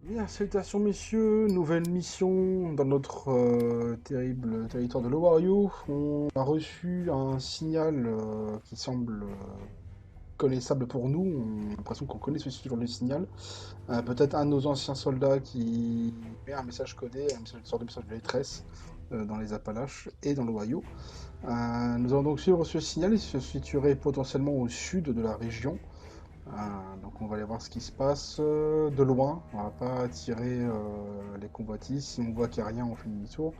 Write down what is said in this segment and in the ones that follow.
Bien, salutations messieurs, nouvelle mission dans notre terrible territoire de l'Owario. On a reçu un signal qui semble connaissable pour nous. On a l'impression qu'on connaît ce genre de signal. Peut-être un de nos anciens soldats qui met un message codé, une sorte de message de détresse dans les Appalaches et dans l'Ohio. Nous allons donc suivre ce signal. Il se situerait potentiellement au sud de la région. Donc on va aller voir ce qui se passe de loin. On va pas attirer les convoitises. Si on voit qu'il n'y a rien, on fait demi-tour.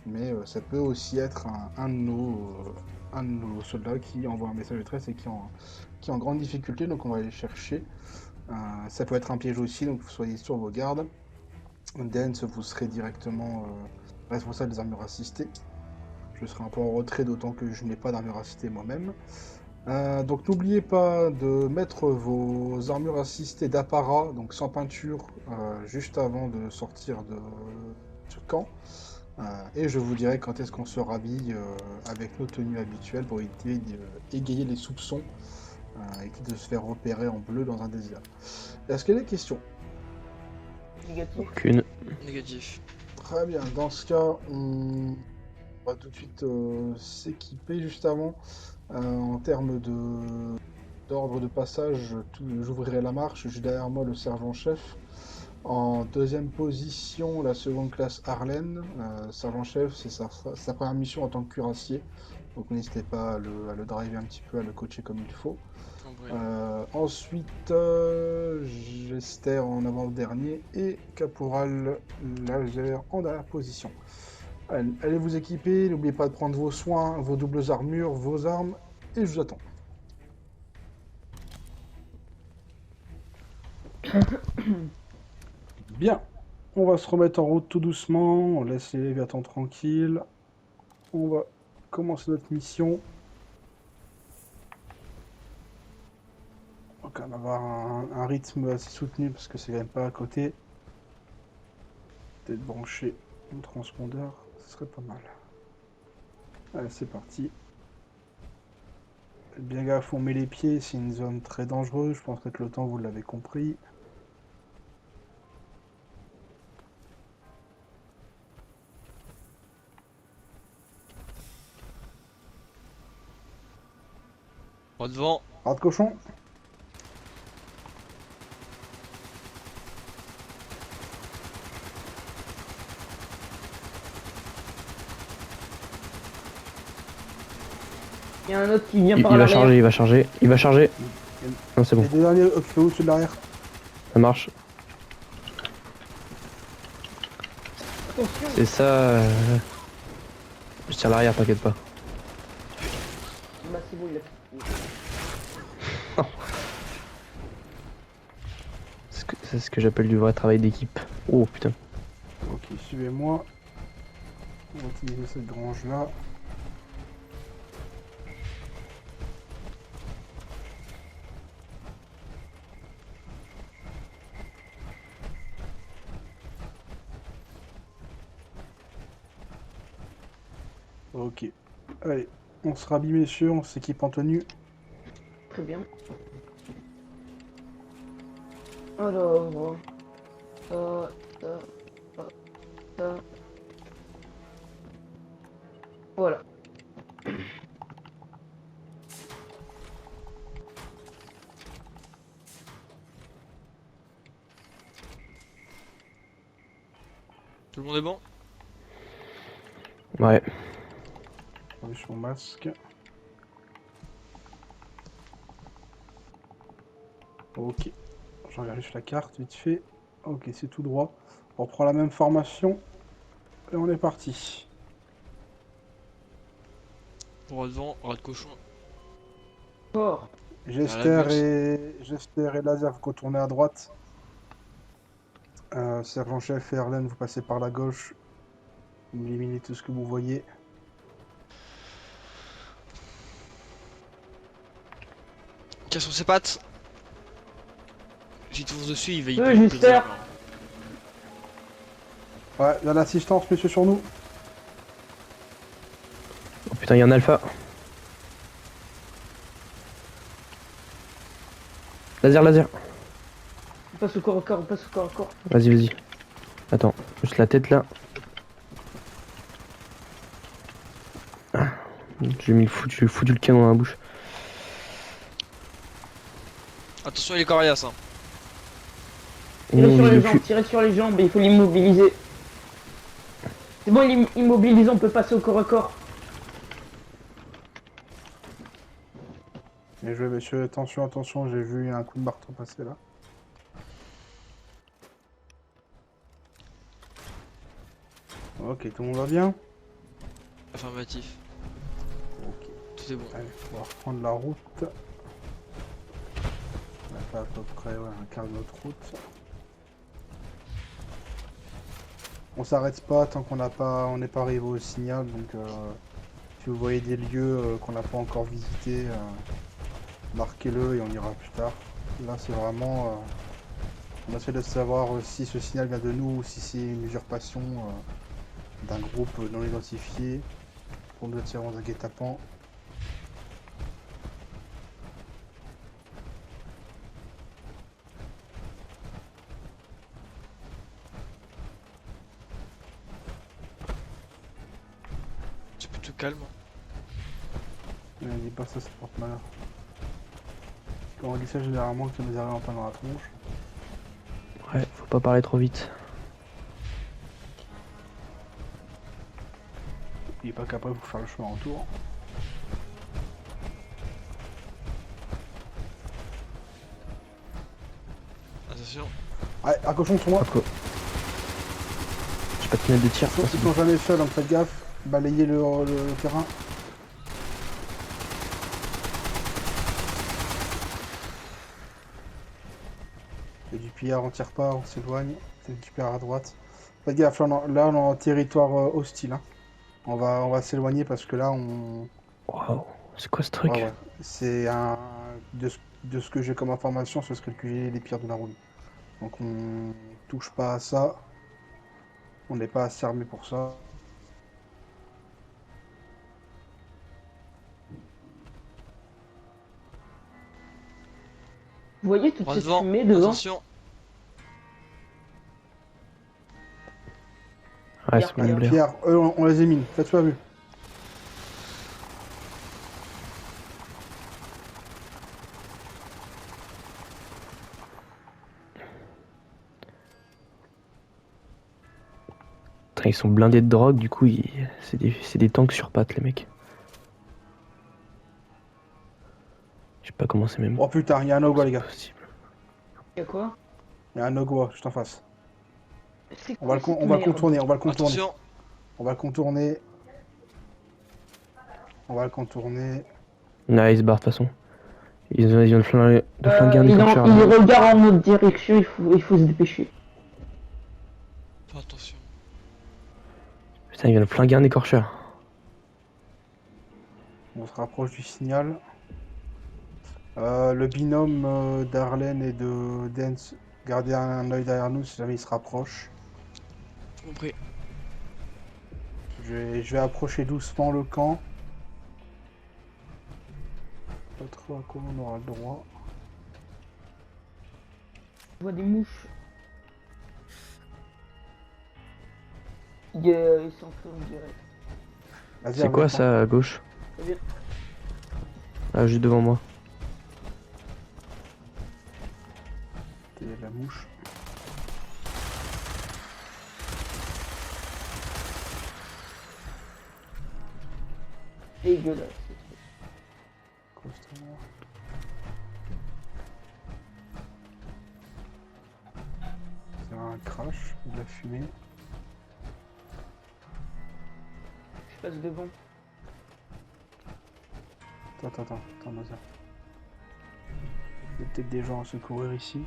Mais ça peut aussi être un de nos soldats qui envoie un message de détresse et qui est en grande difficulté. Donc on va aller chercher. Ça peut être un piège aussi, donc vous soyez sur vos gardes. Dance, vous serez directement responsable des armures assistées. Je serai un peu en retrait, d'autant que je n'ai pas d'armure assistée moi-même. Donc n'oubliez pas de mettre vos armures assistées d'apparat, donc sans peinture, juste avant de sortir de ce camp. Et je vous dirai quand est-ce qu'on se rhabille avec nos tenues habituelles pour éviter d'égayer les soupçons et de se faire repérer en bleu dans un désert. Est-ce qu'il y a des questions? Négatif. Aucune. Négatif. Très bien, dans ce cas, on va tout de suite s'équiper juste avant. En termes d'ordre de passage, j'ouvrirai la marche. J'ai derrière moi le sergent-chef. En deuxième position, la seconde classe Arlène. Sergent-chef, c'est sa première mission en tant que cuirassier. Donc n'hésitez pas à le driver un petit peu, à le coacher comme il faut. Ensuite, Gester en avant-dernier et Caporal Lager en dernière position. Allez vous équiper, n'oubliez pas de prendre vos soins, vos doubles armures, vos armes, et je vous attends. Bien, on va se remettre en route tout doucement, on laisse les Léviathans tranquilles. On va commencer notre mission. On va quand même avoir un rythme assez soutenu parce que c'est quand même pas à côté. Peut-être brancher un transpondeur, ce serait pas mal. Allez, c'est parti. Faites bien gaffe, on met les pieds, c'est une zone très dangereuse, je pense qu'avec le temps vous l'avez compris. Droit devant. Rate cochon. Il y a un autre qui vient Il par va l'arrière. charger, il va charger, il va charger. Non, c'est Les bon, deux derniers occupez au-dessus de l'arrière. ça marche. Attention. C'est ça. Je tire l'arrière, t'inquiète pas. Bah c'est bon, il a... C'est ce que j'appelle du vrai travail d'équipe. Oh putain. Ok, suivez-moi. On va utiliser cette grange-là. Ok. Allez, on se rhabille messieurs, on s'équipe en tenue. Très bien. Alors... ça... Voilà. Tout le monde est bon? Ouais. On met son masque. Ok. Je regarde juste la carte vite fait. Ok, c'est tout droit. On reprend la même formation. Et on est parti. Droit devant, rat de cochon. Fort. Gester et Laser, vous contournez à droite. Sergent-chef et Erlen, vous passez par la gauche. Vous éliminez tout ce que vous voyez. Cassons ses pattes. J'y fonce dessus, il va y Gester. Ouais, il y a l'assistance, messieurs, sur nous. Oh putain, il y a un alpha. Laser, laser. On passe au corps à corps, on passe au corps à corps. Vas-y, vas-y. Attends, juste la tête là. Ah, j'ai foutu le canon dans la bouche. Attention, il est coriace. Hein. Tirez sur j'ai les le jambes, cul. tirez sur les jambes, il faut l'immobiliser. C'est bon, il est immobilisé, on peut passer au corps à corps. Bien joué, monsieur. Attention, attention, j'ai vu un coup de marteau passer là. Ok, tout le monde va bien? Affirmatif. Ok. Tout est bon. Allez, on va reprendre la route. On a fait à peu près un quart de notre route. On s'arrête pas tant qu'on on n'est pas arrivé au signal, donc si vous voyez des lieux qu'on n'a pas encore visités, marquez-le et on ira plus tard. Là c'est vraiment... on essaie de savoir si ce signal vient de nous ou si c'est une usurpation d'un groupe non identifié pour nous attirer dans un guet-apens. C'est plutôt calme. Ne dis pas ça, ça porte malheur. Quand on dit ça généralement que ça nous arrive en plein dans la tronche. Ouais, faut pas parler trop vite. N'oubliez pas qu'après il faut faire le chemin en retour. Attention. Ouais, un cochon sur moi. Quoi. J'ai pas de fenêtre de tir. Ils sont jamais seuls, donc faites gaffe. Balayez le terrain. Il y a du pillard, on tire pas, on s'éloigne. C'est du pillard à droite. Faites gaffe, là on est en territoire hostile. Hein. On va s'éloigner parce que là on... Waouh, c'est quoi ce truc? Ouais. C'est un... De ce que j'ai comme information, ce serait le QG des pierres de la roue. Donc on touche pas à ça. On n'est pas assez armé pour ça. Vous voyez toute Droit cette devant. fumée devant? Attention. Ouais, c'est Pierre, mon blaire. Pierre, eux on les émine, faites pas vu. Putain, ils sont blindés de drogue, du coup, c'est des tanks sur pattes, les mecs. Je sais pas comment c'est même Oh putain, il y a un Ogwa les gars. possible. Y'a quoi? Il y a un Ogwa juste en face. C'est On va quoi le cette merde? contourner, on va le contourner. Attention. On va le contourner. On va le contourner. Nah, ils se barrent de toute façon. Ils viennent de flinguer un Il déclencheur. là. regarde en notre direction, il faut se dépêcher. Fais attention. Putain, ils viennent de flinguer un écorcheur. On se rapproche du signal. Le binôme d'Arlen et de Dance, gardez un œil derrière nous si jamais ils se rapprochent. Compris. Je vais approcher doucement le camp. Pas trop à quoi on aura le droit. Je vois des mouches. Ils s'enfuient, on dirait. Vas-y, C'est quoi avance-toi. ça à gauche? Très bien. Ah, juste devant moi. Il y a de la mouche. Dégueulasse. Constamment. C'est un crash, de la fumée. Je passe devant. Attends, Naza. Il y a peut-être des gens à secourir ici.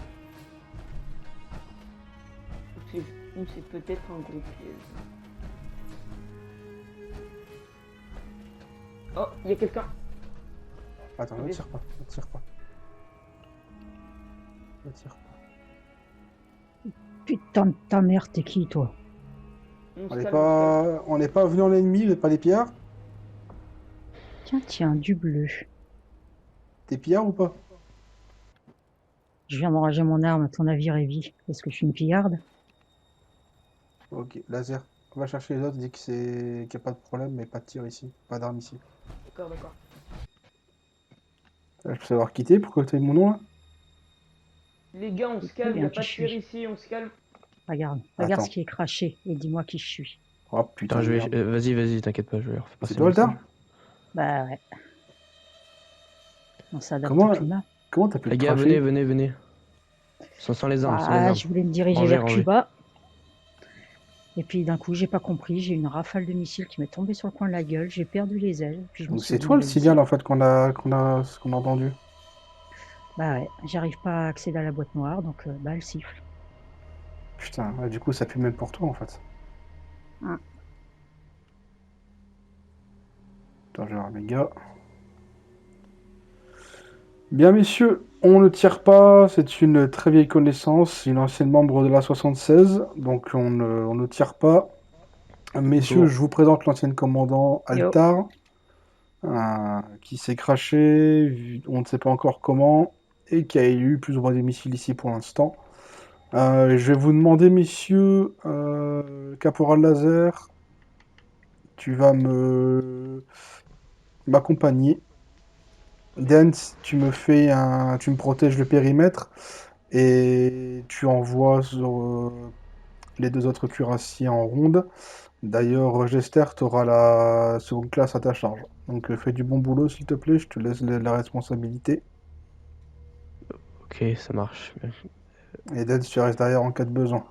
Ou c'est peut-être un gros piège. Oh, il y a quelqu'un. Attends, ne Ok. tire pas, ne tire pas. Ne tire pas. Putain de ta mère, t'es qui toi? On se On n'est calme, pas venu en ennemi, mais pas des pillards. Tiens, du bleu. T'es pillard ou pas? Je viens m'enrager mon arme, à ton avis, Révi. Est-ce que je suis une pillarde? Ok, laser. On va chercher les autres, dit que c'est qu'il n'y a pas de problème, mais pas de tir ici. Pas d'arme ici. D'accord, d'accord. Je peux savoir quitter pour que tu aies mon nom là? Les gars, on se C'est calme, bien y a qui pas de je tir suis. ici, on se calme. Regarde Attends. ce qui est craché et dis-moi qui je suis. Oh putain, Attends, je vais. merde. Vas-y, t'inquiète pas, je vais leur faire passer C'est le toi le message. tard? Bah ouais. On s'adapte au Comment climat. t'as pu Les te gars, cracher? venez. Sans les armes, sans les Ah, armes. je voulais me diriger Rangez, vers rangez. Cuba. Et puis d'un coup, j'ai pas compris. J'ai eu une rafale de missiles qui m'est tombée sur le coin de la gueule. J'ai perdu les ailes. Puis je me Donc suis c'est dit, toi le mais signal en fait qu'on a entendu. bah ouais, j'arrive pas à accéder à la boîte noire, donc bah elle siffle. Putain, ouais, du coup ça pue même pour toi en fait. Hein. Attends, je vais voir mes gars. Bien messieurs, on ne tire pas, c'est une très vieille connaissance, une ancienne membre de la 76, donc on ne tire pas. Messieurs, Bonjour. je vous présente l'ancienne commandant Yo. Altar, qui s'est craché, on ne sait pas encore comment, et qui a eu plus ou moins des missiles ici pour l'instant. Je vais vous demander, messieurs, Caporal Laser, tu vas m'accompagner. Dance, tu me protèges le périmètre et tu envoies les deux autres cuirassiers en ronde. D'ailleurs, Gester, tu auras la seconde classe à ta charge. Donc fais du bon boulot, s'il te plaît, je te laisse la responsabilité. Ok, ça marche. Et Dance, tu restes derrière en cas de besoin.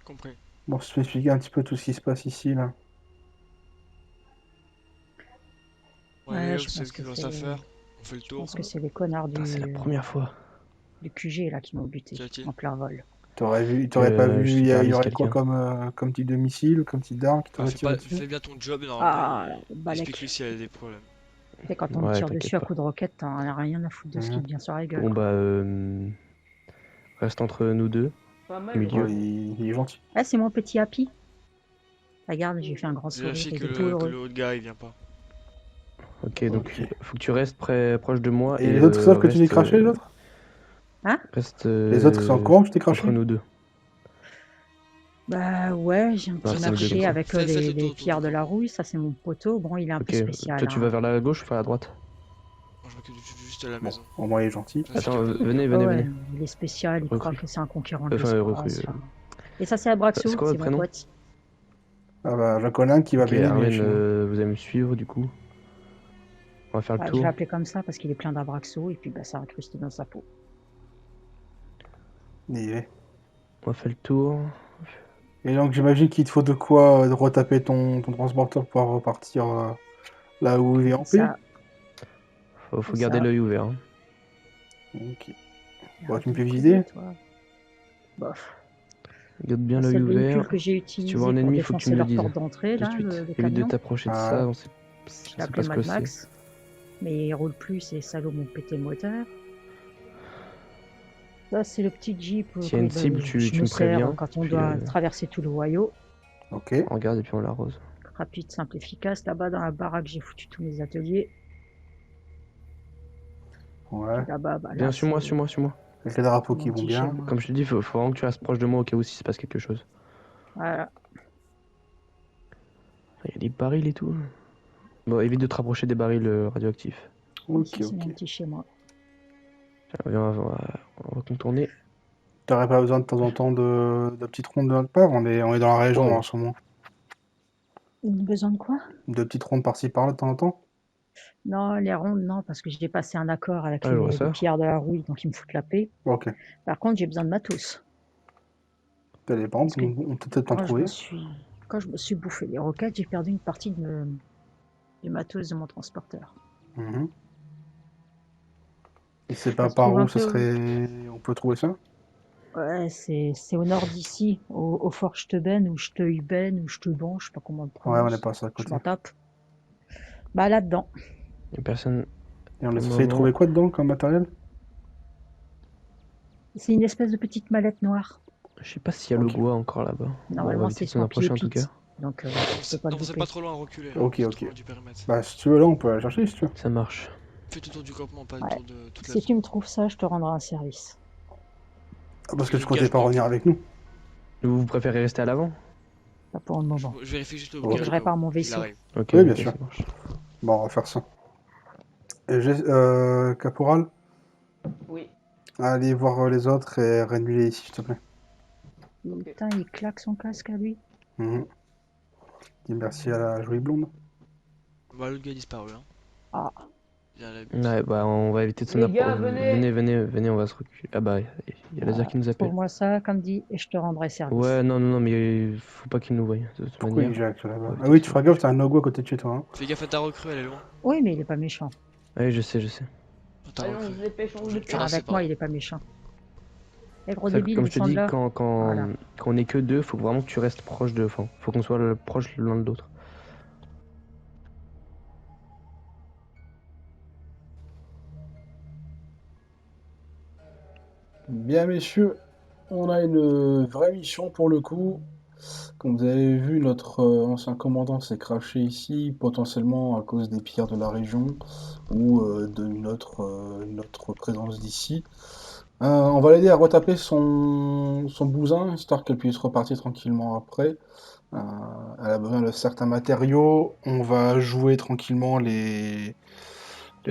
Compris. Bon, je vais expliquer un petit peu tout ce qui se passe ici, là. Ouais, je vous savez pense ce qu'il que reste à c'est. faire. On fait le Je tour. pense que c'est les connards Putain, c'est la première fois du QG là qui m'ont buté Qu'y a-t-il en plein vol. T'aurais pas que vu, je il y supervise aurait quoi quelqu'un. comme type de missile ou comme type d'arme qui Bah, t'aurait tiré dessus? fais bien ton job et normalement, Ah, explique-lui Balek. s'il y a des problèmes. Tu sais, quand on me Ouais, tire t'inquiète dessus à pas. coups de roquette, t'en as rien à foutre de ce qui Mhm. te vient sur la gueule. Bon quoi. bah, reste entre nous deux. Pas mal. Milieu. Ouais, il est gentil. Ah, c'est mon petit Happy. Regarde, j'ai fait un grand sourire, Vérifie il que est tout le heureux. haut de gars il vient pas. Ok, donc Ok. faut que tu restes proche de moi Et les autres savent que tu t'es reste, craché, les autres? reste Les autres sont au courant que tu t'es craché? entre nous deux. Bah ouais, j'ai un Ouais, petit c'est nous deux marché comme ça. avec Faites le les tour autour pierres du de la camp. rouille, ça c'est mon poteau. Bon, il est un peu Ok, spécial. toi tu hein. vas vers la gauche ou vers la droite? Moi, je m'occupe juste de la Bon, maison. au moins il est gentil. Ça, c'est Attends, capable. venez. Ah ouais, il est spécial, il Recrue. croit que c'est un conquérant de Enfin, l'espace. recrue. enfin. Et ça c'est C'est Abraxo, quoi c'est votre mon prénom? pote. Ah bah, j'en connais un qui va Ok, baigner lui Arwen, chez nous. vous allez me suivre du coup. On va faire le Ouais, je tour. l'ai appelé comme ça parce qu'il est plein d'Abraxo et puis bah, ça a incrusté dans sa peau. Il y est. On va faire le tour. Et donc j'imagine qu'il te faut de quoi retaper ton transporteur pour pouvoir repartir là où il est en paix. Ça, Faut c'est garder ça. l'œil ouvert. Hein. Ok. Il Bon, arrête tu me de fais me visiter? couler, toi. Bof. Garde bien Le l'œil seul véhicule ouvert. que j'ai Si tu vois utilisé un pour ennemi, faut que tu défoncer me le leur dises. porte d'entrée, Tout de là, suite. le Évite de camion, t'approcher de Ah ça. ouais. On sait, je l'ai c'est appelé pas ce que Mad c'est. Max. Mais il roule plus, ces salauds m'ont pété le moteur. Là, c'est le petit Jeep S'il y a une cible, je tu me me sers préviens. quand on Puis, doit traverser tout le Ohio. Ok. on regarde et puis on l'arrose. Rapide, simple, efficace. Là-bas, dans la baraque, j'ai foutu tous mes ateliers. Ouais. Puis là-bas, bah, Viens, là, suis-moi. c'est Avec les drapeaux mon qui vont petit bien. schéma. Comme je te dis, faut vraiment que tu restes proche de moi au cas où s'il se passe quelque chose. Voilà. Il y a des barils et tout. Bon, évite de te rapprocher des barils radioactifs. Ok, Ici, c'est mon ok. petit schéma. Tiens, viens, on va contourner. T'aurais pas besoin de temps en temps de petites rondes de notre part? On est dans la région Wow. en ce moment. Besoin de quoi? De petites rondes par-ci par-là de temps en temps? Non, les rondes, non, parce que j'ai passé un accord avec Ah, je vois les ça. pierres de la rouille, donc ils me foutent la paix. Ok. Par contre, j'ai besoin de matos. Ça dépend, Parce que on peut peut-être t'en trouver. Quand je me suis bouffé les roquettes, j'ai perdu une partie du matos de mon transporteur. Mhm. Et c'est Ça pas se par trouve où un ce peu. serait. On peut trouver ça? Ouais, c'est au nord d'ici, au Fort Steuben, ou Steuben, ou Steuben, je sais pas comment on le Ouais, on prononce. est pas à ça à Je côté. m'en tape. Bah là-dedans. Il y a personne. Et on Pour est le censé moment. trouver quoi dedans comme matériel? C'est une espèce de petite mallette noire. Je sais pas s'il y a le Ok. bois encore là-bas. Bon, on va Normalement, éviter c'est de s'en Swampy approcher en tout Pit. cas. Donc, je peux pas le Avancez louper. pas trop loin, reculez. Ok, C'est ok. trop loin du périmètre. Bah, si tu veux, là, on peut aller chercher si tu veux. Ça marche. Faites le tour du campement, pas le Ouais. tour de toute la Si tu zone. me trouves ça, je te rendrai un service. Parce que tu Le comptais gage, pas bon. revenir avec nous. Vous préférez rester à l'avant? Pas pour le moment. Je vérifie juste le Ok. cas Je au répare cas où mon il vaisseau. arrive. Ok, Oui, bien ok, sûr. ça marche. Bon, on va faire ça. Caporal, Oui. allez voir les autres et réduis ici, s'il te plaît. Putain, il claque son casque à lui. Mhm. Dis merci à la jolie blonde. Bah, l'autre gars a disparu. Hein. Ah, Il a la bite. Ouais, bah on va éviter de s'en Les gars, approcher. venez. Venez, on va se reculer. Ah bah, il y a Laser qui nous appelle. trouve-moi ça, comme dit, et je te rendrai service. Ouais, non, mais faut pas qu'il nous voie, de toute Pourquoi il manière. jacque là-bas? Ouais, Ah oui, tu putain, feras gaffe, t'as un no-go à côté de chez toi. Hein. Fais gaffe à ta recrue, elle est loin. Oui, mais il est pas méchant. Ouais, je sais. Ta Allez, on recrue. se dépêche, on se Je- dépêche. Ah, c'est Avec pas moi, grave. il est pas méchant. Les gros Ça, débiles, comme je te descendent dis, là. Voilà. quand on est que deux, faut vraiment que tu restes proche de. Enfin, faut qu'on soit proche l'un de l'autre. Bien, messieurs, on a une vraie mission pour le coup. Comme vous avez vu, notre ancien commandant s'est craché ici, potentiellement à cause des pillards de la région ou de notre présence d'ici. On va l'aider à retaper son bousin, histoire qu'elle puisse repartir tranquillement après. Euh, Elle a besoin de certains matériaux. On va jouer tranquillement les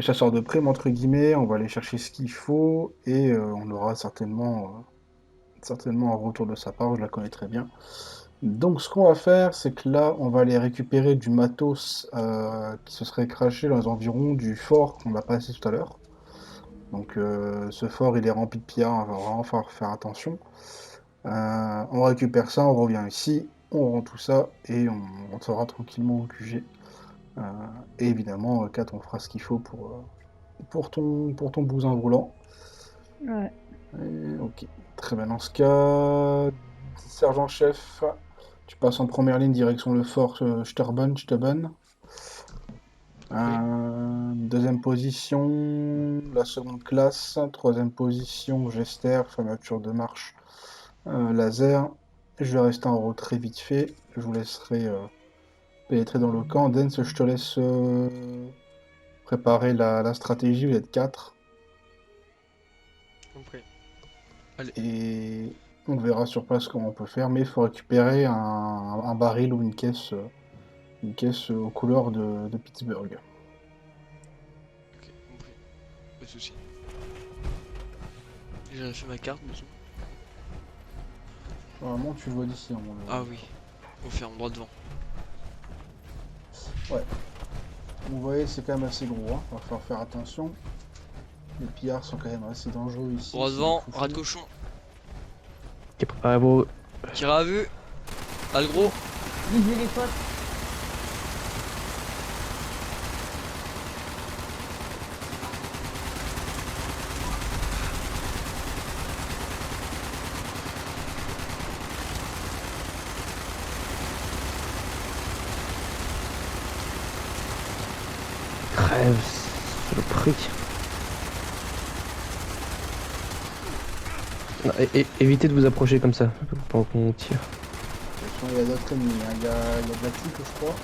chasseurs de primes, entre guillemets. On va aller chercher ce qu'il faut et on aura certainement un retour de sa part. Je la connais très bien. Donc, ce qu'on va faire, c'est que là, on va aller récupérer du matos qui se serait craché dans les environs du fort qu'on a passé tout à l'heure. Donc, ce fort, il est rempli de pillards, on va vraiment falloir faire attention. On récupère ça, on revient ici, on rend tout ça et on rentrera tranquillement au QG. Euh, et évidemment, Kat, on fera ce qu'il faut pour ton bousin roulant. Ouais. Ok, très bien. Dans ce cas, sergent-chef, tu passes en première ligne direction le fort Steuben. Deuxième position, la seconde classe. Troisième position, Gester, fermeture de marche, laser. Je vais rester en retrait vite fait. Je vous laisserai pénétrer dans le camp. Dens, je te laisse préparer la stratégie. Vous êtes 4. Compris. Et on verra sur place comment on peut faire. Mais il faut récupérer un baril ou une caisse aux couleurs de Pittsburgh. Ok, compris. Pas de soucis. J'ai fait ma carte, monsieur. Normalement, tu le vois d'ici. Hein, Ah oui. Faut faire en droit devant. Vous voyez, c'est quand même assez gros. Hein. Va falloir faire attention. Les pillards sont quand même assez dangereux ici. Droit c'est devant, des foufous. rat de cochon. Ok, préparez vos. Tir à vue. Pas le gros. Lisez les potes. Crève, c'est le prick. Non, évitez de vous approcher comme ça, pendant qu'on tire. Attention, il y a d'autres ennemis. Hein. Il y a de la clique, je crois.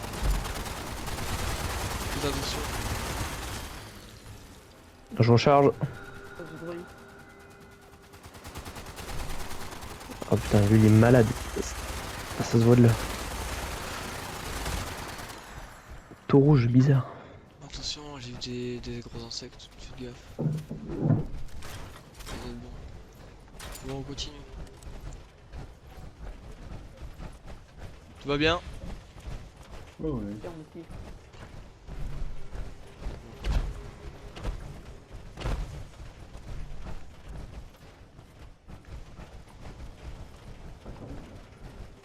Faites attention. Je recharge. Oh putain, lui il est malade. Ah, ça se voit de là. Tout rouge, bizarre. Attention, j'ai vu des gros insectes. Faites gaffe. Ça doit être bon. Bon, on continue. Tout va bien? Oui, oui.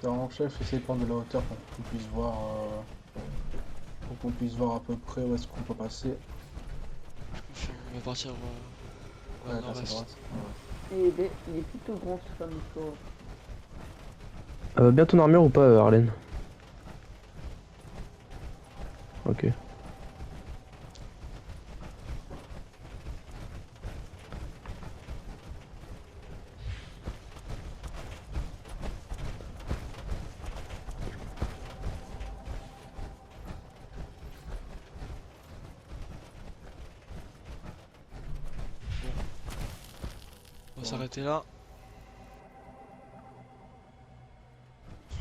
En chef, essaye de prendre de la hauteur pour qu'on puisse voir à peu près où est-ce qu'on peut passer. On va partir Ouais, au là, c'est nord-est. droite. Il est plutôt grand ce fameux fort. Bien ton armure ou pas, Arlène? Ok. On va s'arrêter là.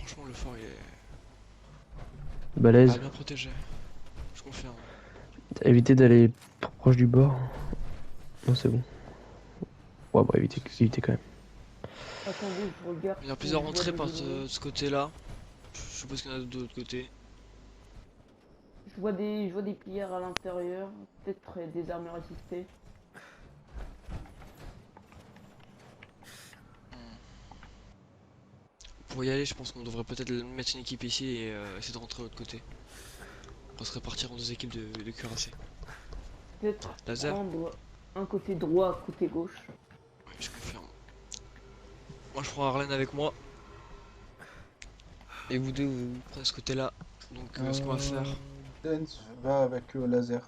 Franchement, le fort il est Balèze. bien protégé. Je confirme. Évitez d'aller trop proche du bord. Non, c'est bon. Ouais, bah évitez quand même. Attendez, je regarde. Il y a si plusieurs je vois entrées des par ennemis. ce côté-là. Je suppose qu'il y en a d'autres de l'autre côté. Je vois des pillards à l'intérieur. Peut-être des armures assistées. Pour y aller, je pense qu'on devrait peut-être mettre une équipe ici et essayer de rentrer de l'autre côté. On se répartir en deux équipes de cuirassés. Peut-être Laser. prendre un côté droit, côté gauche. Oui, je confirme. Moi, je prends Arlène avec moi. Et vous deux, vous prenez ce côté-là. Donc, ce qu'on va faire. Dance va avec laser.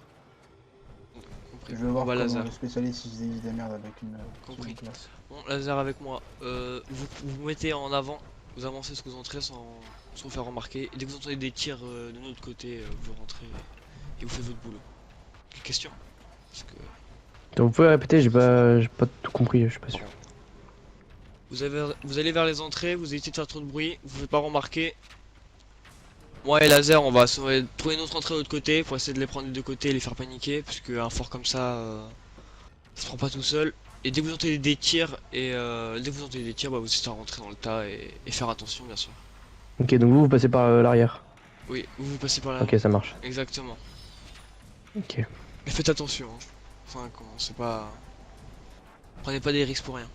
Compris. Je vais On voir va comment laser. le spécialiste il se déguise des merdes avec une Compris. seconde classe. Bon, laser avec moi. Vous vous mettez en avant. Vous avancez ce que vous entrez sans vous faire remarquer. Et dès que vous entendez des tirs de notre côté, vous rentrez et vous faites votre boulot. Quelle question? Parce que Donc vous pouvez répéter, j'ai pas tout compris, je suis pas sûr. vous allez vers les entrées, vous évitez de faire trop de bruit, vous faites pas remarquer. Moi et Laser, on va trouver une autre entrée de l'autre côté pour essayer de les prendre des deux côtés et les faire paniquer, parce qu'un fort comme ça, ça se prend pas tout seul. Et dès que vous entendez des tirs, bah, vous essayez de rentrer dans le tas et faire attention, bien sûr. Ok, donc vous passez par l'arrière. Oui, vous passez par là. Ok, ça marche. Exactement. Ok. Mais faites attention, hein. Enfin, c'est pas... Prenez pas des risques pour rien.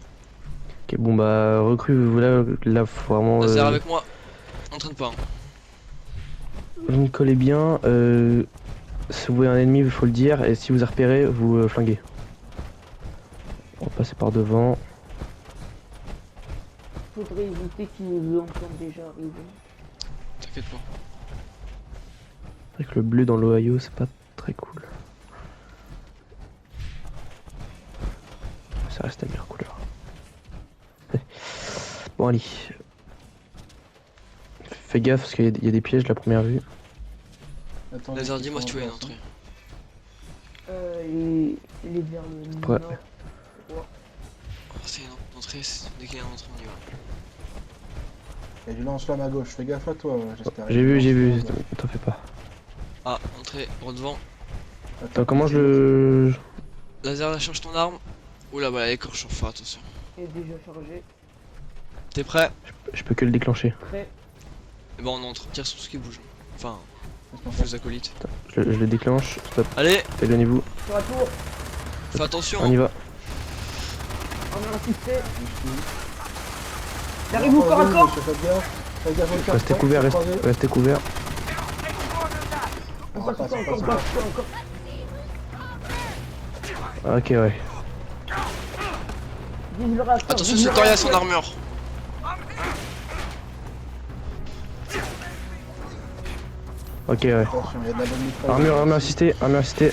Ok, bon bah recrue, vous là faut vraiment. Laser avec moi, entraîne pas. Hein. Vous me collez bien. Si vous voyez un ennemi, il faut le dire, et si vous a repéré, vous flinguez. On va passer par devant. Faudrait éviter qu'ils nous entendent déjà arriver. T'inquiète pas. C'est vrai que le bleu dans l'Ohio, c'est pas très cool. Ça reste la meilleure couleur. Bon, allez. Fais gaffe parce qu'il y a des pièges de la première vue. Attendez, Laser, qu'ils dis-moi si sont tu vois en une place, Il est vers le Ouais. nord. Oh, c'est une entrée, dès qu'il y a une entrée, on y va. Il y a du lance-flamme à gauche, fais gaffe à toi, j'espère. J'ai vu, t'en fais pas. Ah, entrée, droit devant. Attends, comment je le. Laser, là, change ton arme. Oula, bah, l'écorche, faut faire attention. Il est déjà chargé. T'es prêt? Je peux que le déclencher. Prêt. Et bah, on entre, tire sur tout ce qui bouge. Enfin, Laisse-moi fais les acolytes. Je le déclenche. Stop, Allez, éloignez-vous. Sur la tour. fais attention. On y va. On a insisté. faire. Il arrive au corps à corps. Faites gaffe au corps. Restez couvert, restez couvert. On Ah, passe passe, encore, passe, encore. Ok, ouais. Vise le réacteur. Attention, vise ce le Toria son réacteur. armure. Ok, ouais. Attention, il y a de la bonne mitraille. Armure assistée, armure assistée.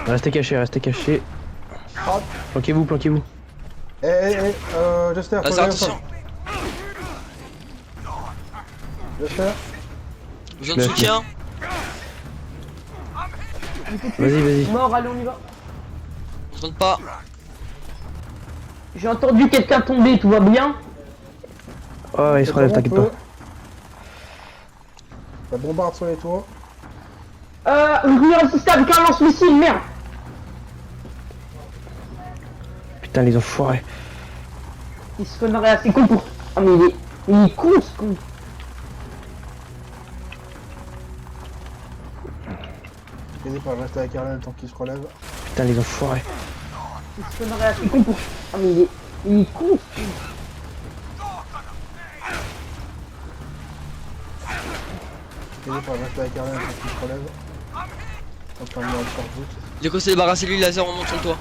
Restez caché. Hop. Planquez-vous. Jester, Laser, attention. Jester, Besoin de Je soutien. Vas-y. Mort, allez, on y va. On tente pas. J'ai entendu quelqu'un tomber, tout va bien? Oh, il se relève, t'inquiète pas. Ça bombarde sur les tours. Ouvrier assisté avec un lance-missile, merde! Putain, les enfoirés. Il se connerait assez con pour. Ah, mais il est con ce con! N'hésitez pas à rester avec Arlen tant qu'il se relève. Putain, les enfoirés. Il se connerait assez con pour. Ah, mais il est con ce con! N'hésitez pas à rester avec Arlen tant qu'il se relève. En train de me faire doute. Dès qu'on s'est débarrassé lui, Laser, on monte sur le toit.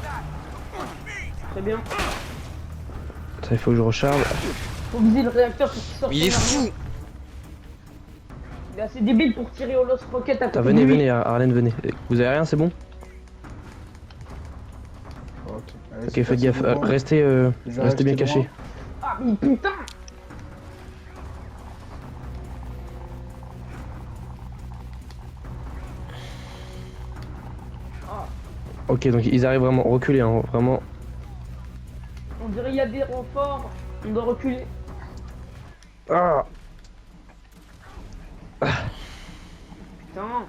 Très bien. Ça, il faut que je recharge. Faut viser le réacteur pour qu'il sorte. Mais il est son fou. armure. Il est assez débile pour tirer au lance rocket à Putain, côté de lui. venez, Arlène, venez. Vous avez rien, c'est bon? Ok, allez, Ok, c'est faites gaffe. bon. Restez Je bien reste caché. loin. Ah, mais putain! Ok, donc ils arrivent vraiment. Reculez, hein, vraiment. On dirait qu'il y a des renforts. On doit reculer. Ah. Putain.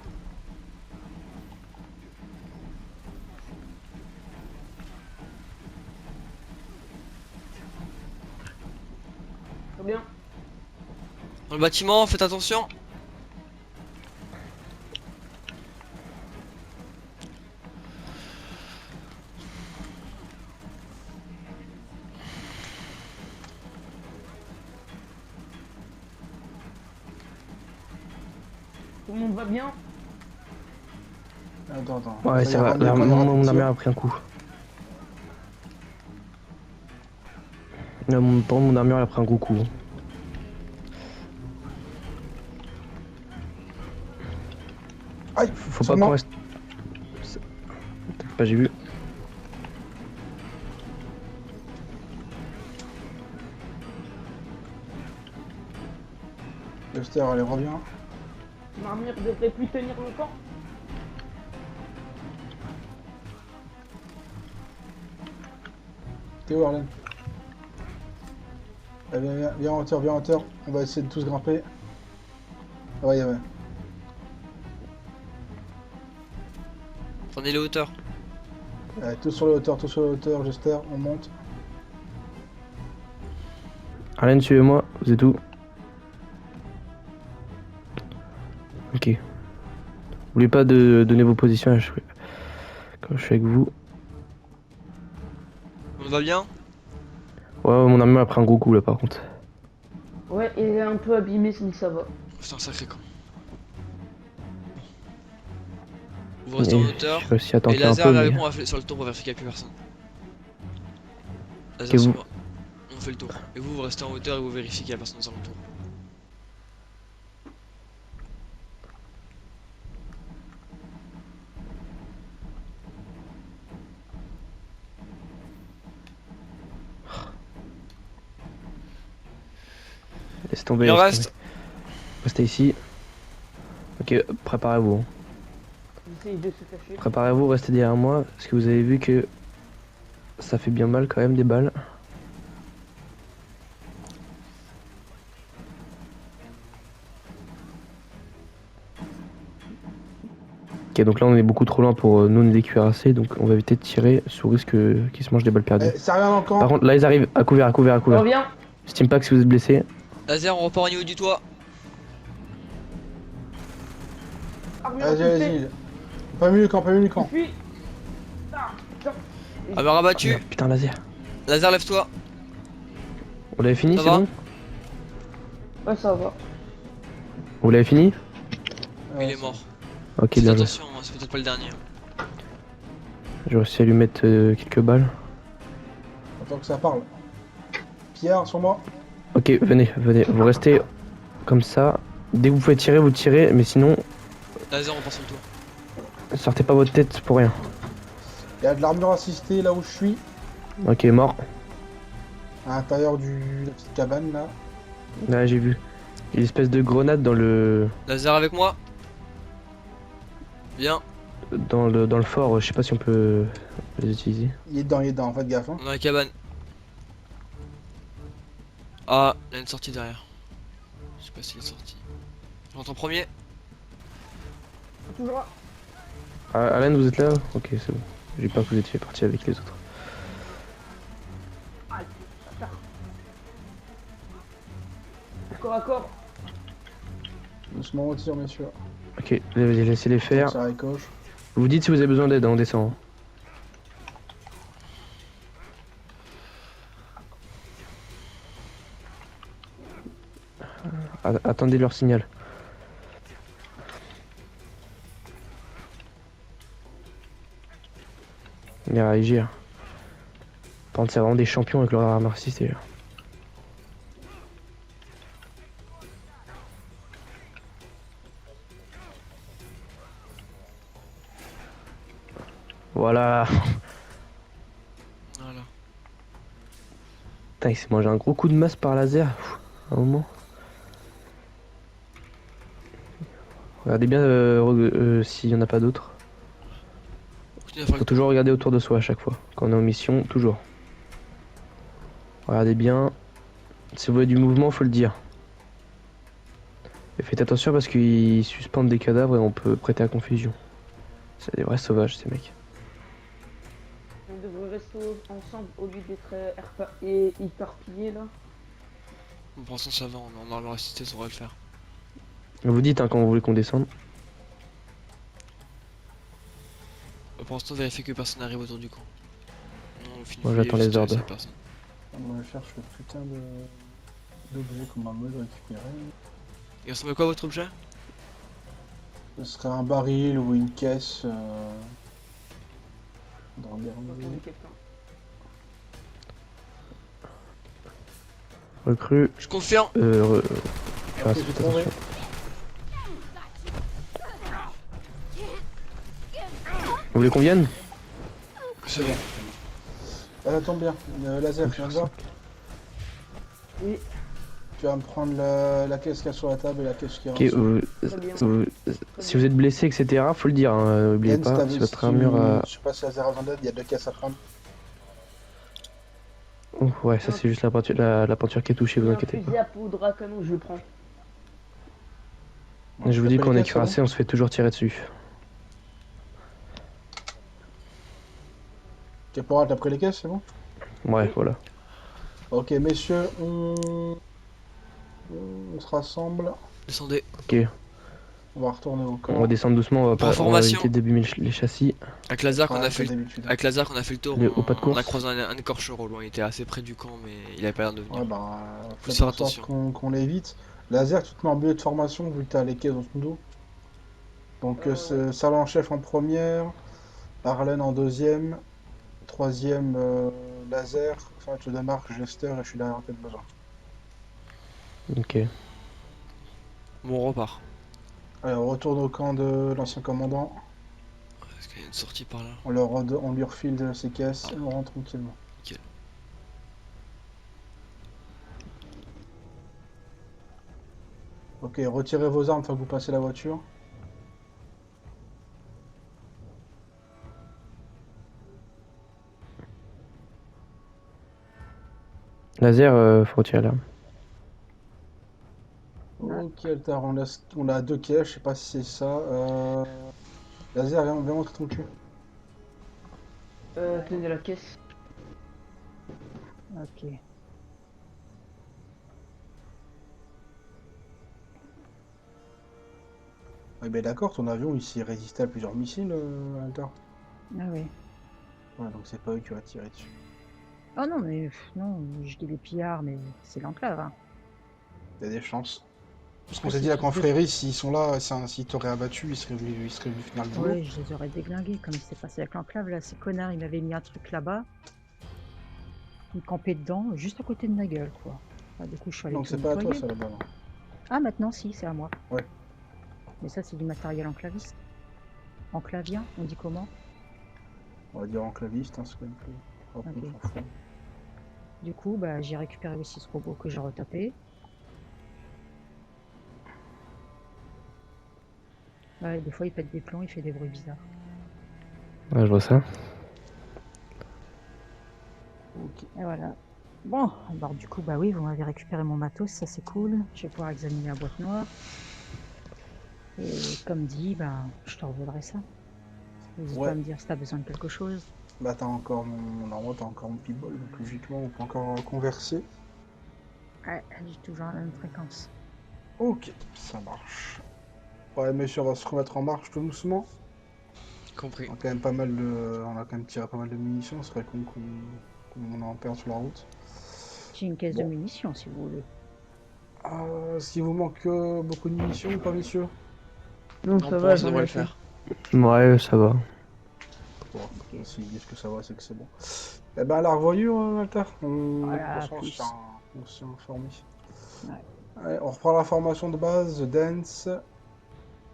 Très bien. Dans le bâtiment, faites attention. Tout le monde va bien. Attends. Ouais, ça va. y a Là, pas de mon tir. armure a pris un coup. Là, mon armure elle a pris un gros coup. Aïe, Faut sur pas moi. qu'on reste. Pas, j'ai vu. Lester, allez, reviens. Ma armure devrait plus tenir longtemps. T'es où, Arlen? Allez, viens en hauteur. On va essayer de tous grimper. Ah ouais. Prenez les hauteurs. Allez, tous sur la hauteur, Jester, on monte. Arlène, suivez-moi. Vous êtes où? Ok. N'oubliez pas de donner vos positions quand je suis avec vous. On va bien? Ouais, mon armure a pris un gros coup là par contre. Ouais, il est un peu abîmé, mais ça va. C'est un sacré camp. Vous restez en Et hauteur. j'ai réussi à Et tanker un laser peu. avec Mais... moi, on va faire sur le tour pour vérifier qu'il n'y a plus personne. Laser Ok, sur vous- moi. On fait le tour. Et vous, vous restez en hauteur et vous vérifiez qu'il n'y a personne sur le tour. Laisse tomber. Il en laisse reste. tomber. Restez ici. Ok, préparez-vous. Hein. J'essaye de se cacher. Préparez-vous, restez derrière moi. Parce que vous avez vu que ça fait bien mal quand même des balles. Ok, donc là on est beaucoup trop loin pour nous décuirasser. Donc on va éviter de tirer sous risque qu'ils se mangent des balles perdues. Eh, ça revient dans le camp. Par contre, là ils arrivent à couvert. Reviens. Steampack si vous êtes blessé. Laser, on repart au niveau du toit. Armure Vas-y. poussée. Pas mieux le camp. Puis. Ah, putain. Armure abattue. Merde, putain, laser. Laser, lève-toi. Vous l'avez fini, Ça c'est va bon? Ouais, ça va. Vous l'avez fini? Il est mort. Ok, Faites bien joué. attention, hein, c'est peut-être pas le dernier. J'ai réussi à lui mettre quelques balles. Attends que ça parle. Pierre, sur moi. Ok, venez. Vous restez comme ça. Dès que vous pouvez tirer, vous tirez. Mais sinon, Laser, on passe sur le tour. sortez pas votre tête pour rien. Il y a de l'armure assistée là où je suis. Ok, mort. À l'intérieur de la petite cabane là. Là, j'ai vu. Il y a une espèce de grenade dans le Laser avec moi. Bien. dans le fort. Je sais pas si on peut les utiliser. Il est dedans, faites gaffe. Hein. Dans la cabane. Ah, il y a une sortie derrière. Je sais pas s'il est sorti. J'entends premier. Toujours là. Ah, Alan, vous êtes là? Ok, c'est bon. J'ai peur que vous étiez parti avec les autres. Corps à corps. Doucement au tir, messieurs. Ok, vas-y, laissez-les faire. Ça ricoche. Vous dites si vous avez besoin d'aide, hein, on descend. Attendez leur signal. Il va réagir. Par contre, c'est vraiment des champions avec leur armure assistée. Voilà. Voilà. Putain, il s'est mangé un gros coup de masse par laser. À un moment. Regardez bien s'il n'y en a pas d'autres. Continuez à faire Faut le tour. toujours regarder autour de soi à chaque fois. Quand on est en mission, toujours. Regardez bien. Si vous voyez du mouvement, faut le dire. Et faites attention parce qu'ils suspendent des cadavres et on peut prêter à confusion. C'est des vrais sauvages ces mecs. On devrait rester ensemble au lieu d'être éparpillés là. Bon, pour l'instant, ça va, on est en armure assistée, ça devrait le faire. Vous dites hein, quand vous voulez qu'on descende. Pour l'instant, vérifiez que personne n'arrive autour du camp. Non, on finit Moi, de j'attends fouiller, les juste ordres. cette personne. On cherche le putain d'objet qu'on m'a mode récupérer. Il ressemble à quoi votre objet? Ce serait un baril ou une caisse. Dans le On va dernier. attendre quelqu'un. Recrue. Je confirme. Fais Ok, j'ai trouvé. attention. Vous voulez qu'on vienne? C'est bon. Ça tombe bien. Laser, tu viens de voir? Oui, Tu vas me prendre la caisse qu'il y a sur la table et la caisse qui est en Ok, dessous. si vous êtes blessé, etc., faut le dire. Hein, oubliez Jens, pas, si votre armure a... Je sais pas si Laser a besoin d'aide, il y a 2 caisses à prendre. Oh, ouais, ça c'est juste la peinture, la peinture qui est touchée, vous un inquiétez fusil à poudre à canon, je le prends. pas. Je vous dis T'as pris qu'on les est caisses, cuirassé, on se fait toujours tirer dessus. Caporal, t'as pris les caisses, c'est bon? Ouais, voilà. Ok, messieurs, on se rassemble. Descendez. Ok, On va retourner au camp. on va descendre doucement, on va, Pour pas, on va information. éviter d'abîmer les châssis. Avec Lazare, qu'on Ouais, a fait comme le... d'habitude. Avec Lazare, qu'on a fait le tour, Au pas de on a course. croisé un écorcheur au loin. Il était assez près du camp, mais il avait pas l'air de venir. Ouais, bah, Faut faites faire en sorte attention. qu'on l'évite. Laser, tu te mets en milieu de formation vu que t'as les caisses dans ton dos. Donc, c'est Salah en chef en première, Arlen en deuxième, troisième Laser, enfin, tu démarques Jester et je suis derrière en tête de besoin. Ok. Bon, on repart. Allez, on retourne au camp de l'ancien commandant, Est-ce qu'il y a une sortie par là? on lui refile ses caisses et on rentre tranquillement. Nickel. Ok, retirez vos armes une fois que vous passez la voiture. Laser, faut retirer l'arme. Ok, Altar, on a 2 caisses, je sais pas si c'est ça. Laser, viens montrer ton cul. Tenez la caisse. Ok. Ouais, ben d'accord, ton avion il s'est résisté à plusieurs missiles, Altar. Ah oui. Ouais, donc c'est pas eux qui ont tiré dessus. Oh non, mais non, je dis les pillards, mais c'est l'enclave. Hein. Il y a des chances. Parce Ah, qu'on s'est c'est dit, la fils de- confrérie, s'ils sont là, s'ils t'auraient abattu, ils seraient venus finir le boulot. Ouais, je les aurais déglingués, comme il s'est passé avec l'enclave. Là, ces connards, ils m'avaient mis un truc là-bas. Ils campaient dedans, juste à côté de ma gueule, quoi. Ah, du coup, je suis allée Donc tout c'est pas à toi nettoyer. ça là-bas. Non. Ah, maintenant, si, c'est à moi. Ouais. Mais ça, c'est du matériel enclaviste. Enclavien, on dit comment? On va dire enclaviste, hein, c'est quand même plus. Hop, Ok. on s'en fout. Du coup, bah, j'ai récupéré aussi ce robot que j'ai retapé. Ouais, des fois, il pète des plombs, il fait des bruits bizarres. Ouais, je vois ça. Ok. Et voilà. Bon, alors du coup, bah oui, vous m'avez récupéré mon matos, ça c'est cool. Je vais pouvoir examiner la boîte noire. Et comme dit, bah, je te revaudrai ça. N'hésite Ouais. pas à me dire si t'as besoin de quelque chose. Bah t'as encore mon. Normalement t'as encore mon pitbull, donc logiquement on peut encore converser. Ouais, j'ai toujours la même fréquence. Ok, ça marche. Ouais messieurs, on va se remettre en marche tout doucement. Compris. On a quand même pas mal de. On a quand même tiré pas mal de munitions, ce serait con qu'on en perde sur la route. J'ai une caisse Bon. de munitions si vous voulez. Est-ce qu'il vous manque beaucoup de munitions ou pas messieurs? Non, Non, ça pour va, moi, ça j'en ai devrait le assez. faire. Ouais, ça va. Bon, s'ils disent que ça va, c'est que c'est bon. Eh ben, à la revoyure, Altar. Voilà, De toute façon, plus. on s'est informé. Ouais. Allez, on reprend la formation de base, Dance.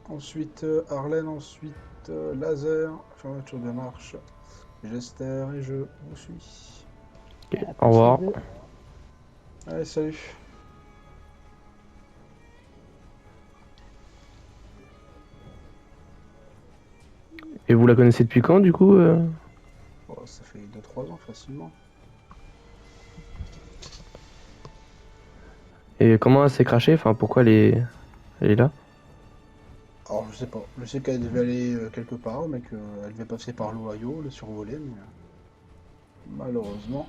Ensuite, Arlen. Ensuite, Laser. Fermeture de marche. Jester et je vous suis. Ok, À au plus, revoir. les deux. Allez, salut. Et vous la connaissez depuis quand, du coup Oh, ça fait 2-3 ans facilement. Et comment elle s'est crachée? Enfin, pourquoi elle est là? Alors, je sais pas. Je sais qu'elle devait aller quelque part, mais qu'elle devait passer par l'Ohio, le survoler, mais malheureusement,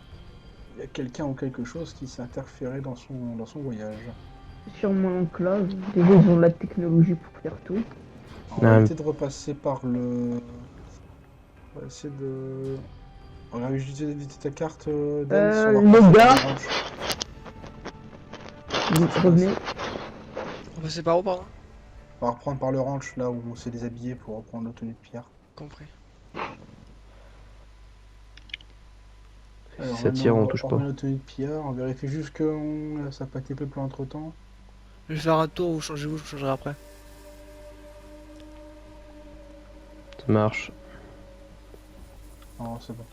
il y a quelqu'un ou quelque chose qui s'est interféré dans son voyage. Sûrement l'enclave. Les gars, ils ont de la technologie pour faire tout. Alors, on va Ah, éviter de repasser par le... On va essayer de... On va utiliser ta carte, Dens, on va Les repasser par gars. le ranch. Vous revenez. On va passer par où, pardon? On va reprendre par le ranch, là où on s'est déshabillé pour reprendre nos tenues de pierre. Compris. Allez, si ça tire, on touche on remet pas. nos tenues de pierre, on vérifie juste que ça n'a pas été peuplé entre temps. Je vais faire un tour, vous changez-vous, je vous changerai après. Ça marche. Non, c'est bon.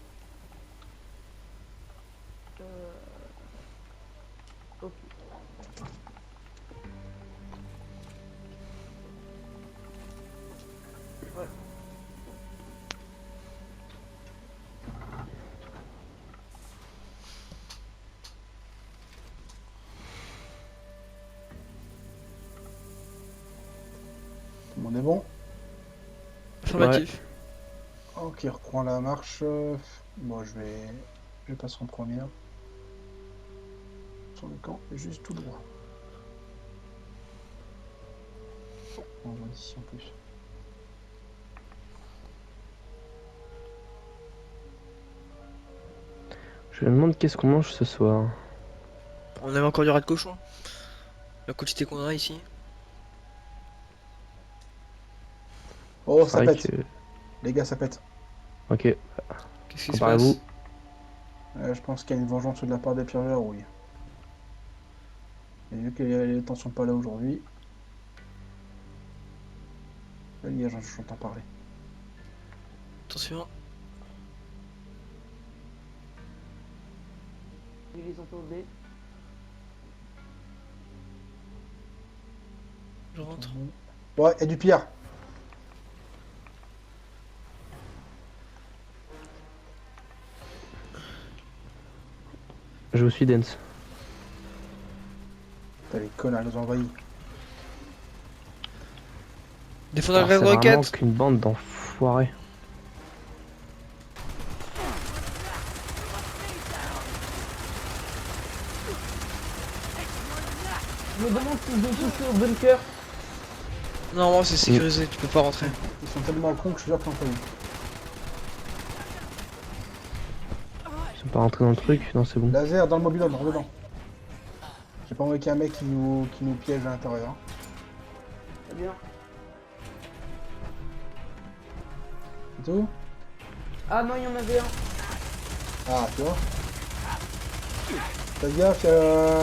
Tout le monde est bon? Affirmatif. Ok, reprend la marche. Moi, je vais passer en première. Sur le camp, juste tout droit. On va d'ici en plus. Je me demande qu'est-ce qu'on mange ce soir. On avait encore du rat de cochon. La quantité qu'on a ici. Oh, C'est ça vrai pète! que... Les gars, ça pète. Ok, Qu'est-ce qui se comparez-vous. passe? Je pense qu'il y a une vengeance de la part des Pierre Verrouille. Et vu que les temps sont pas là aujourd'hui. Les gars, j'entends parler. Attention. Vous les entendez? Je rentre. Ouais, et du Pierre! Je vous suis Dance. T'as les connards, ils nous ont envahis. Défendre la Alors, grève c'est vraiment roquette. qu'une bande d'enfoirés. Je me demande s'ils ont touché au bunker. Non, c'est sécurisé, tu peux pas rentrer. Ils sont tellement cons que je suis sûr qu'ils ont pas eu. Ils sont pas rentrés dans le truc? Non, c'est bon. Laser dans le mobilhome, rentre dedans. J'ai pas envie qu'il y ait un mec qui nous piège à l'intérieur. Très bien. C'est tout? Ah non, il y en avait un. Ah, tu vois? Fais gaffe,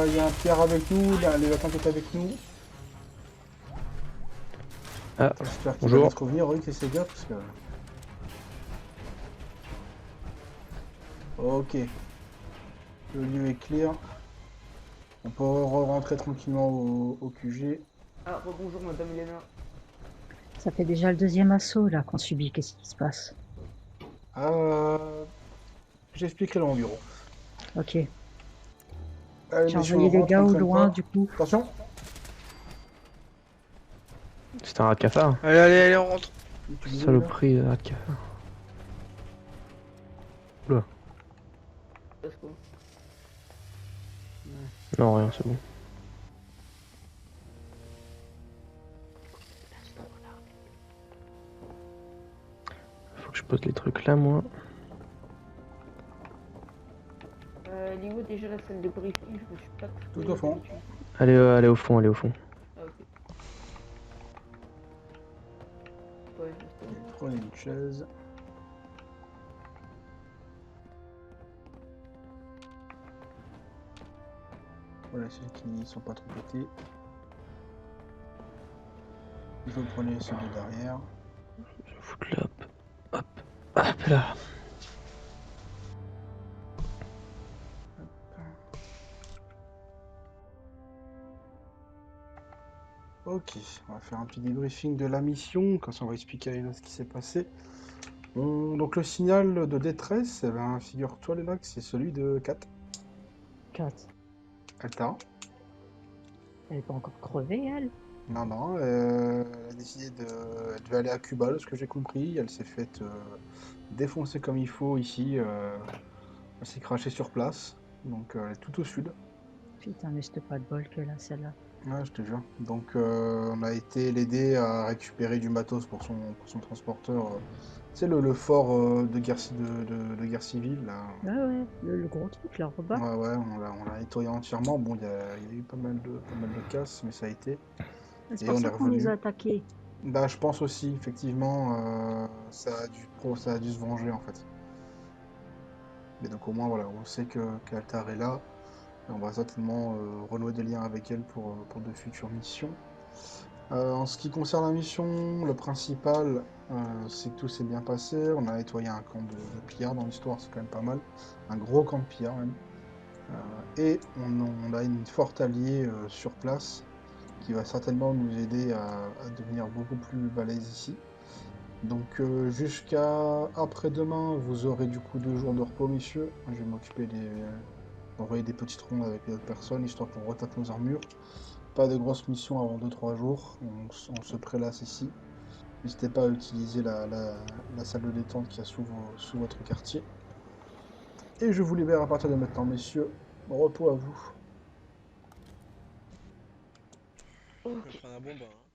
il y a un Pierre avec nous, les latins qui étaient avec nous. Ah, J'espère qu'il va bonjour. vite revenir, oui, que c'est gars, parce que... Ok. Le lieu est clear. On peut rentrer tranquillement au QG. Ah, rebonjour madame Elena. Ça fait déjà le deuxième assaut là qu'on subit. Qu'est-ce qui se passe? J'expliquerai dans mon bureau. Ok. Allez, J'ai messieurs, envoyé on les rentre, gars on au traîne loin pas. du coup. Attention! C'était un rat de cafard. Allez, on rentre. Tu disais, là Saloperie de rat de cafard. Oula. Parce que- Non, rien, c'est bon. Faut que je pose les trucs là, moi. Elle est où déjà la salle de briefing? Je me suis pas Tout au fond. Allez, allez au fond, allez au fond. Ah, ok. Ouais, je sais. Prenez une chaise. Voilà ceux qui sont pas trop pétés. Il faut prendre ceux de derrière. Je vais foutre là, hop. Hop. Hop là. Ok, on va faire un petit débriefing de la mission, comme ça on va expliquer à Elena ce qui s'est passé. Donc le signal de détresse, eh ben, figure-toi Léna que c'est celui de Kat, 4. Alta. Elle est pas encore crevée, elle. Non, non, elle a décidé de... Elle devait aller à Cuba, de ce que j'ai compris. Elle s'est faite défoncer comme il faut ici. Elle s'est crachée sur place. Donc elle est tout au sud. Putain, mais c'était pas de bol qu'elle a, celle-là. Ouais, je te jure. Donc on a été l'aider à récupérer du matos pour son transporteur. Tu sais, le fort de de guerre civile, là. Ouais, ouais, le gros truc, là, Ouais, rebat. ouais, on l'a nettoyé entièrement. Bon, il y a eu pas mal de casse, mais ça a été. C'est Et pour on est ça qu'on les a revenu. attaqués. Bah, je pense aussi, effectivement, ça a dû se venger, en fait. Mais donc au moins, voilà, on sait que qu'Altar est là. Et on va certainement renouer des liens avec elle pour de futures missions. En ce qui concerne la mission, le principal, c'est que tout s'est bien passé. On a nettoyé un camp de pillards dans l'histoire, c'est quand même pas mal. Un gros camp de pillards même. Et on a une forte alliée sur place qui va certainement nous aider à devenir beaucoup plus balèze ici. Donc jusqu'à après-demain, vous aurez du coup 2 jours de repos, messieurs. Je vais m'occuper d'envoyer des petites rondes avec les autres personnes, histoire qu'on retape nos armures. Pas de grosses missions avant 2 3 jours. On se prélasse ici. N'hésitez pas à utiliser la salle de détente qu'il y a sous votre quartier. Et je vous libère à partir de maintenant, messieurs. Bon repos à vous. On va prendre un bon bain, hein.